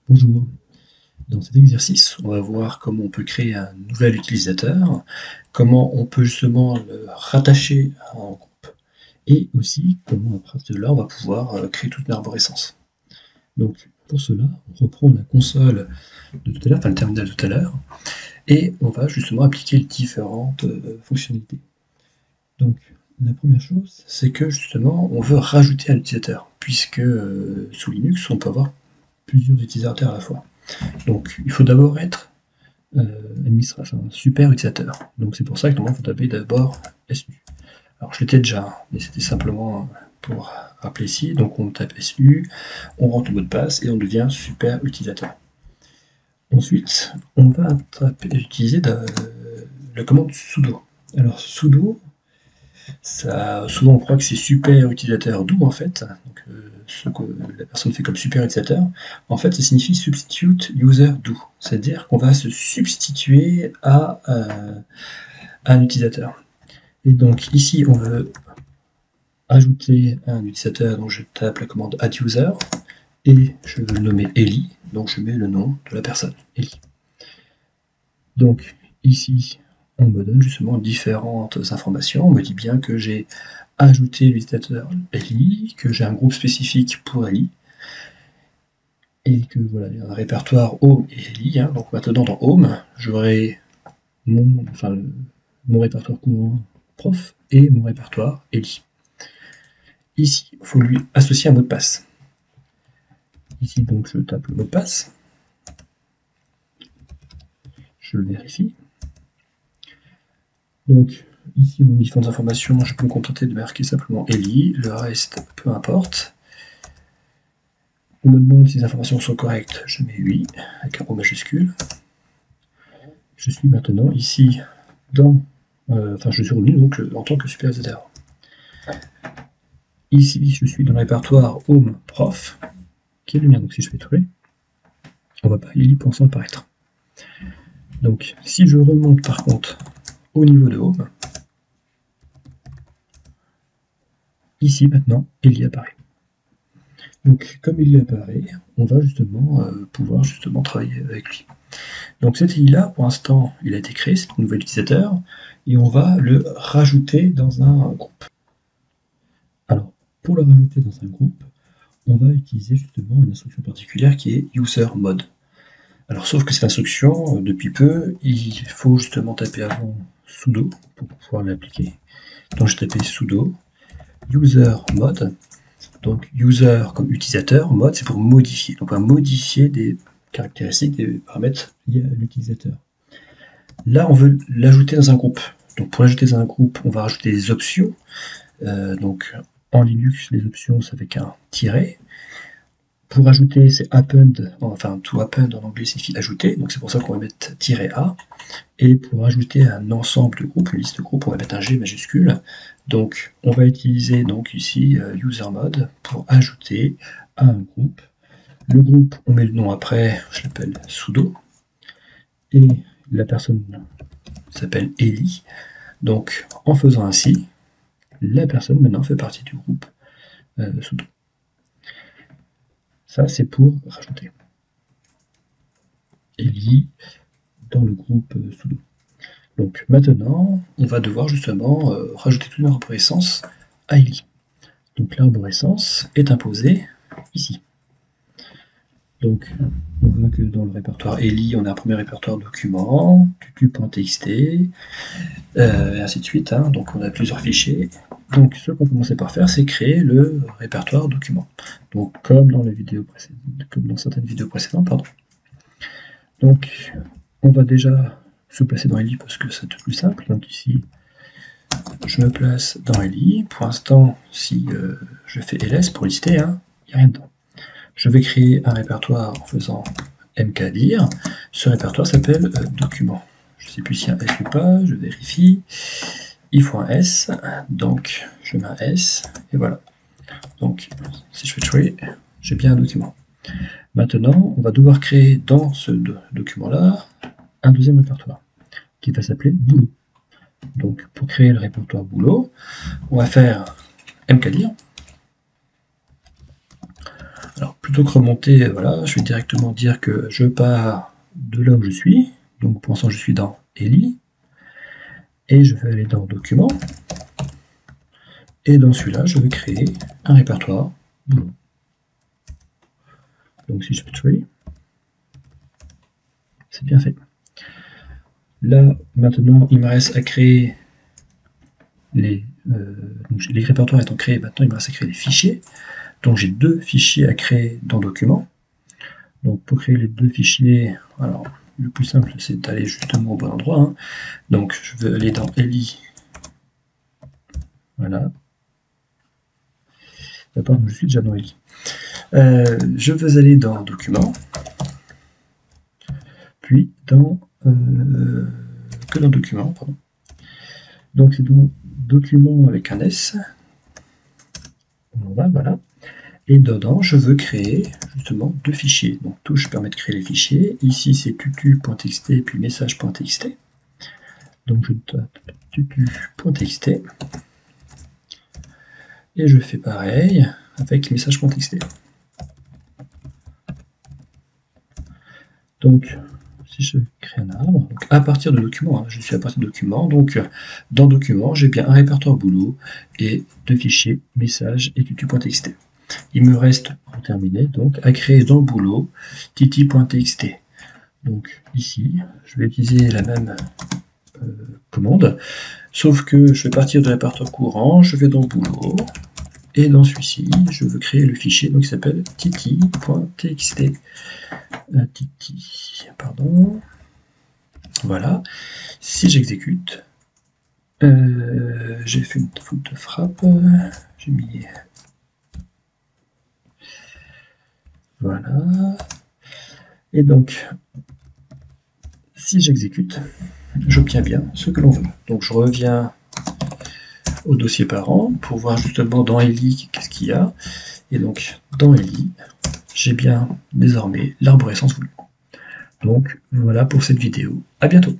Bonjour, dans cet exercice, on va voir comment on peut créer un nouvel utilisateur, comment on peut justement le rattacher à un groupe et aussi comment à partir de là, on va pouvoir créer toute une arborescence. Donc pour cela, on reprend la console de tout à l'heure, enfin le terminal de tout à l'heure, et on va justement appliquer les différentes fonctionnalités. Donc la première chose, c'est que justement, on veut rajouter un utilisateur, puisque sous Linux, on peut avoir plusieurs utilisateurs à la fois. Donc il faut d'abord être administrateur, enfin, super utilisateur. Donc c'est pour ça que normalement il faut taper d'abord SU. Alors je l'étais déjà, mais c'était simplement pour rappeler ici. Donc on tape SU, on rentre le mot de passe et on devient super utilisateur. Ensuite, on va utiliser la commande sudo. Alors sudo, ça, souvent on croit que c'est super utilisateur do en fait, donc, ce que la personne fait comme super utilisateur. En fait, ça signifie substitute user do, c'est-à-dire qu'on va se substituer à un utilisateur. Et donc ici, on veut ajouter un utilisateur, donc je tape la commande add user et je veux le nommer Eli, donc je mets le nom de la personne, Eli. Donc ici, on me donne justement différentes informations. On me dit bien que j'ai ajouté l'utilisateur Eli, que j'ai un groupe spécifique pour Eli, et que voilà, il y a un répertoire Home et Eli. Hein. Donc maintenant dans Home, j'aurai mon répertoire courant prof et mon répertoire Eli. Ici, il faut lui associer un mot de passe. Ici, donc, je tape le mot de passe. Je le vérifie. Donc, ici, on a différentes informations. Je peux me contenter de marquer simplement Eli. Le reste, peu importe. On me demande si les informations sont correctes. Je mets oui, avec un O majuscule. Je suis maintenant ici dans... je suis revenu donc, en tant que superviseur. Ici, je suis dans le répertoire Home Prof, qui est le mien. Donc, si je fais trouver, on va pas Eli pour l'instant apparaître. Donc, si je remonte par contre au niveau de Home, ici maintenant, Eli apparaît. Donc comme Eli apparaît, on va justement pouvoir justement travailler avec lui. Donc cet Eli là, pour l'instant, il a été créé, c'est un nouvel utilisateur, et on va le rajouter dans un groupe. Alors, pour le rajouter dans un groupe, on va utiliser justement une instruction particulière qui est user-mode. Alors sauf que cette instruction, depuis peu, il faut justement taper avant sudo pour pouvoir l'appliquer. Donc je tapais sudo user-mode. Donc user comme utilisateur, mode c'est pour modifier. Donc on va modifier des caractéristiques, des paramètres liés à l'utilisateur. Là on veut l'ajouter dans un groupe. Donc pour l'ajouter dans un groupe, on va rajouter des options. Donc en Linux, les options c'est avec un tiret. Pour ajouter, c'est append, enfin to append en anglais signifie ajouter, donc c'est pour ça qu'on va mettre "-a". Et pour ajouter un ensemble de groupes, une liste de groupes, on va mettre un G majuscule. Donc on va utiliser donc ici user-mode pour ajouter à un groupe. Le groupe, on met le nom après, je l'appelle sudo. Et la personne s'appelle Eli. Donc en faisant ainsi, la personne maintenant fait partie du groupe sudo. Ça c'est pour rajouter Eli dans le groupe sudo. Donc maintenant, on va devoir justement rajouter toute une arborescence à Eli. Donc l'arborescence est imposée ici. Donc on veut que dans le répertoire Eli, on a un premier répertoire document, tutu.txt, et ainsi de suite. Hein. Donc on a plusieurs fichiers. Donc ce qu'on commençait par faire, c'est créer le répertoire document. Donc comme dans les vidéos précédentes, comme dans certaines vidéos précédentes, pardon. Donc on va déjà se placer dans Eli parce que c'est plus simple. Donc ici, je me place dans Eli. Pour l'instant, si je fais ls pour lister, hein, il n'y a rien dedans. Je vais créer un répertoire en faisant mkdir. Ce répertoire s'appelle document. Je ne sais plus s'il y a un S ou pas, je vérifie. Il faut un S, donc je mets un S, et voilà. Donc si je fais tree, j'ai bien un document. Maintenant, on va devoir créer dans ce document-là un deuxième répertoire qui va s'appeler boulot. Donc pour créer le répertoire boulot, on va faire mkdir. Alors plutôt que remonter, voilà, je vais directement dire que je pars de là où je suis. Donc pour l'instant je suis dans Eli. Et je vais aller dans Documents. Et dans celui-là, je vais créer un répertoire boulot. Donc si je fais Tree, c'est bien fait. Là, maintenant, il me reste à créer donc les répertoires étant créés, maintenant il me reste à créer les fichiers. Donc j'ai 2 fichiers à créer dans Documents. Donc pour créer les 2 fichiers, alors le plus simple c'est d'aller justement au bon endroit. Hein. Donc je vais aller dans Eli. Voilà. Pardon, je suis déjà dans Eli. Je veux aller dans Documents, puis dans que dans Documents, pardon. Donc c'est dans Documents avec un S. Voilà. Et dedans, je veux créer justement 2 fichiers. Donc touche permet de créer les fichiers. Ici, c'est tutu.txt et puis message.txt. Donc je tape tutu.txt. Et je fais pareil avec message.txt. Donc, si je crée un arbre, donc à partir de documents, je suis à partir de documents, donc dans documents, j'ai bien un répertoire boulot et 2 fichiers message et tutu.txt. Il me reste, pour terminer, donc à créer dans le boulot titi.txt. Donc ici, je vais utiliser la même commande, sauf que je vais partir de répertoire courant, je vais dans le boulot, et dans celui-ci, je veux créer le fichier donc, qui s'appelle titi.txt. Pardon. Voilà. Si j'exécute, j'ai fait une faute de frappe, j'ai mis... Voilà. Et donc, si j'exécute, j'obtiens bien ce que l'on veut. Donc je reviens au dossier parent pour voir justement dans Eli qu'est-ce qu'il y a. Et donc dans Eli, j'ai bien désormais l'arborescence voulue. Donc voilà pour cette vidéo. À bientôt.